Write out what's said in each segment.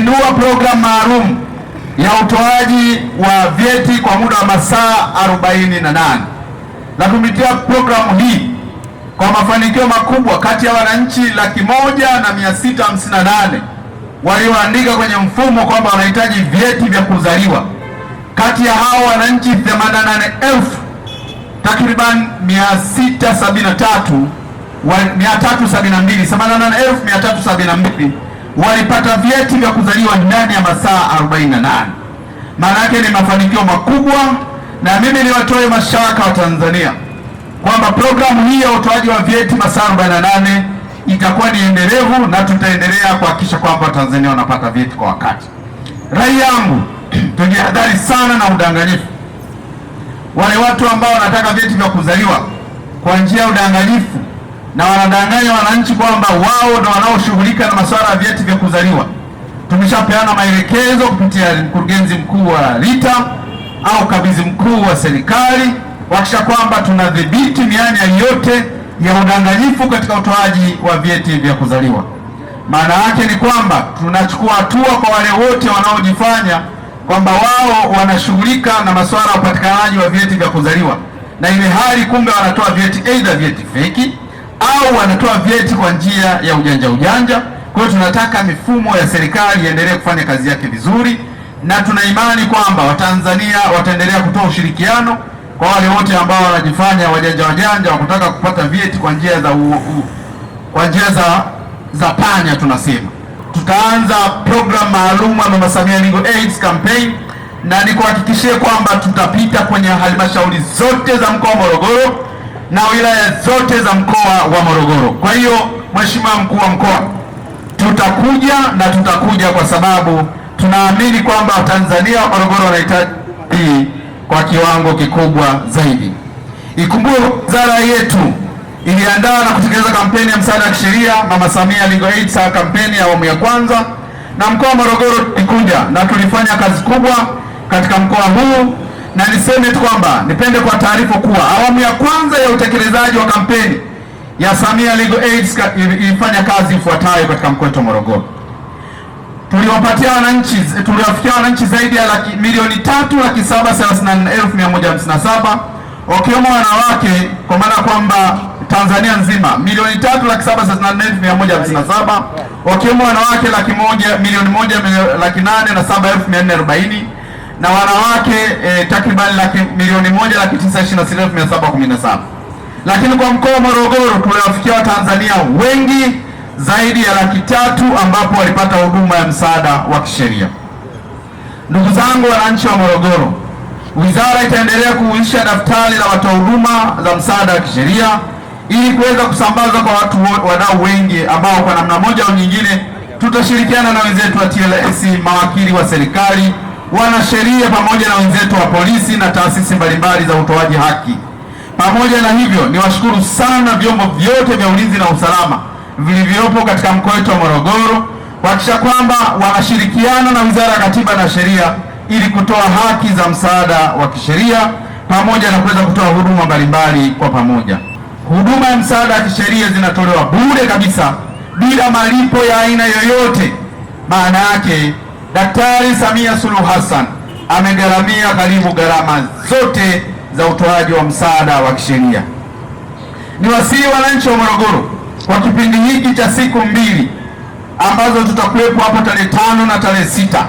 tumezindua programu maalum ya utoaji wa vyeti kwa muda wa masaa 48 na kupitia programu hii kwa mafanikio makubwa, kati ya wananchi 1,658 walioandika kwenye mfumo kwamba wanahitaji vyeti vya kuzaliwa, kati ya hao wananchi 88,000 takriban 88,372 walipata vyeti vya kuzaliwa ndani ya masaa 48. Maana yake ni mafanikio makubwa, na mimi niwatoe mashaka wa Tanzania kwamba programu hii ya utoaji wa vyeti masaa 48 itakuwa ni endelevu, na tutaendelea kuhakikisha kwamba Tanzania wanapata vyeti kwa wakati. Rai yangu, tujihadhari sana na udanganyifu. Wale watu ambao wanataka vyeti vya kuzaliwa kwa njia ya udanganyifu na wanadanganya wananchi kwamba wao ndio wanaoshughulika na masuala ya vyeti vya kuzaliwa, tumeshapeana maelekezo kupitia mkurugenzi mkuu wa RITA au kabidhi mkuu wa serikali kuhakikisha kwamba tunadhibiti mianya yote ya udanganyifu katika utoaji wa vyeti vya kuzaliwa. Maana yake ni kwamba tunachukua hatua kwa wale wote wanaojifanya kwamba wao wanashughulika na masuala ya upatikanaji wa vyeti vya kuzaliwa, na ile hali kumbe wanatoa vyeti aidha vyeti feki au wanatoa vyeti kwa njia ya ujanja. Kwa hiyo tunataka mifumo ya serikali iendelee kufanya kazi yake vizuri, na tuna imani kwamba Watanzania wataendelea kutoa ushirikiano kwa wale wote ambao wanajifanya wajanja wa kutaka kupata vyeti kwa njia za panya. Tunasema tutaanza program maalum ya Mama Samia Legal Aid Campaign, na nikuhakikishie kwamba tutapita kwenye halmashauri zote za mkoa wa Morogoro na wilaya zote za mkoa wa Morogoro. Kwa hiyo Mheshimiwa Mkuu wa Mkoa, tutakuja kwa sababu tunaamini kwamba Tanzania wa Morogoro wanahitaji kwa kiwango kikubwa zaidi. Ikumbuke wizara yetu iliandaa na kutekeleza kampeni ya msaada wa kisheria Mama Samia Legal Aid kampeni ya awamu ya kwanza, na mkoa wa Morogoro tulikuja na tulifanya kazi kubwa katika mkoa huu, na niseme tu kwamba nipende kwa taarifa kuwa awamu ya kwanza ya utekelezaji wa kampeni ya Samia Legal Aid ilifanya kazi ifuatayo katika mkoa wa Morogoro. Tuliwafikia wananchi zaidi ya milioni 3,734,157 wakiwemo wanawake, kwa maana kwamba Tanzania nzima milioni 3,734,157 wakiwemo wanawake 1,807,440 na wanawake takriban 1,926,717. Lakini kwa mkoa wa Morogoro tuliwafikia Watanzania wengi zaidi ya 300,000 ambapo walipata huduma ya msaada wa kisheria. Ndugu zangu wananchi wa Morogoro, wizara itaendelea kuhuisha daftari la watoa huduma za msaada wa kisheria ili kuweza kusambaza kwa wadau wengi ambao kwa namna moja au nyingine tutashirikiana na wenzetu wa TLS, mawakili wa serikali, wanasheria pamoja na wenzetu wa polisi na taasisi mbalimbali za utoaji haki. Pamoja na hivyo, niwashukuru sana vyombo vyote vya ulinzi na usalama vilivyopo katika mkoa wetu wa Morogoro kuhakikisha kwamba wanashirikiana na Wizara ya Katiba na Sheria ili kutoa haki za msaada wa kisheria pamoja na kuweza kutoa huduma mbalimbali kwa pamoja. Huduma ya msaada wa kisheria zinatolewa bure kabisa bila malipo ya aina yoyote. Maana yake Daktari Samia Suluhu Hassan amegharamia karibu gharama zote za utoaji wa msaada wa kisheria. Niwasihi wananchi wa Morogoro kwa kipindi hiki cha siku 2 ambazo tutakuwepo hapo tarehe 5 na tarehe 6,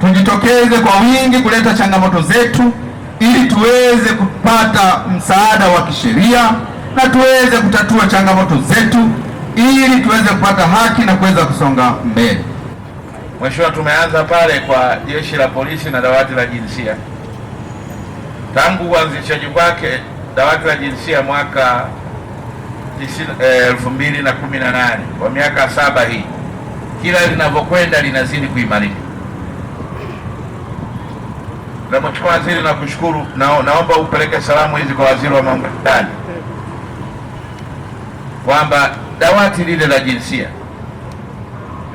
tujitokeze kwa wingi kuleta changamoto zetu ili tuweze kupata msaada wa kisheria na tuweze kutatua changamoto zetu ili tuweze kupata haki na kuweza kusonga mbele. Mheshimiwa, tumeanza pale kwa jeshi la polisi na dawati la jinsia. Tangu uanzishaji wake dawati la jinsia mwaka 2018, kwa miaka 7 hii, kila linavyokwenda linazidi kuimarika. Na Mheshimiwa Waziri, nakushukuru, naomba upeleke salamu hizi kwa Waziri wa Mambo ya Ndani kwamba dawati lile la jinsia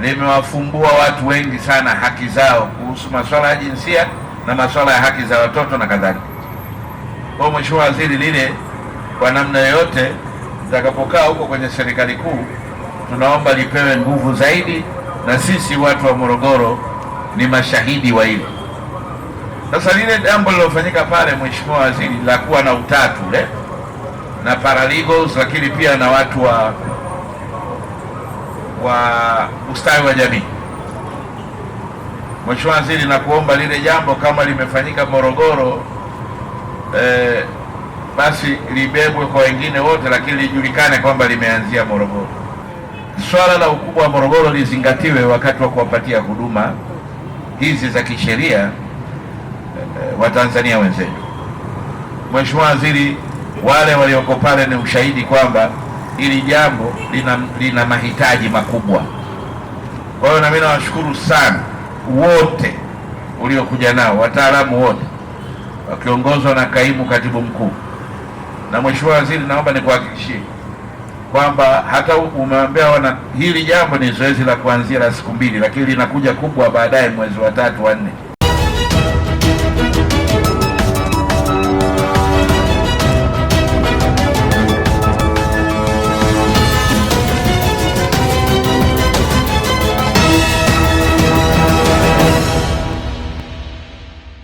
limewafumbua watu wengi sana haki zao kuhusu masuala ya jinsia na masuala ya haki za watoto na kadhalika. Kwa Mheshimiwa Waziri, lile kwa namna yoyote zitakapokaa huko kwenye serikali kuu, tunaomba lipewe nguvu zaidi, na sisi watu wa Morogoro ni mashahidi wa hilo. Sasa lile jambo lilofanyika pale, Mheshimiwa Waziri, la kuwa na utatu na paralegals, lakini pia na watu wa ustawi wa jamii. Mheshimiwa Waziri, nakuomba lile jambo kama limefanyika Morogoro, basi libebwe kwa wengine wote, lakini lijulikane kwamba limeanzia Morogoro. Swala la ukubwa wa Morogoro lizingatiwe wakati wa kuwapatia huduma hizi za kisheria Watanzania wenzetu. Mheshimiwa Waziri, wale walioko pale ni ushahidi kwamba hili jambo lina mahitaji makubwa. Kwa hiyo na mimi nawashukuru sana wote uliokuja nao, wataalamu wote wakiongozwa na kaimu katibu mkuu. Na Mheshimiwa Waziri, naomba nikuhakikishie kwamba hata umewaambia hili jambo ni zoezi la kuanzia la siku 2, lakini linakuja kubwa baadaye mwezi wa 3 wa 4.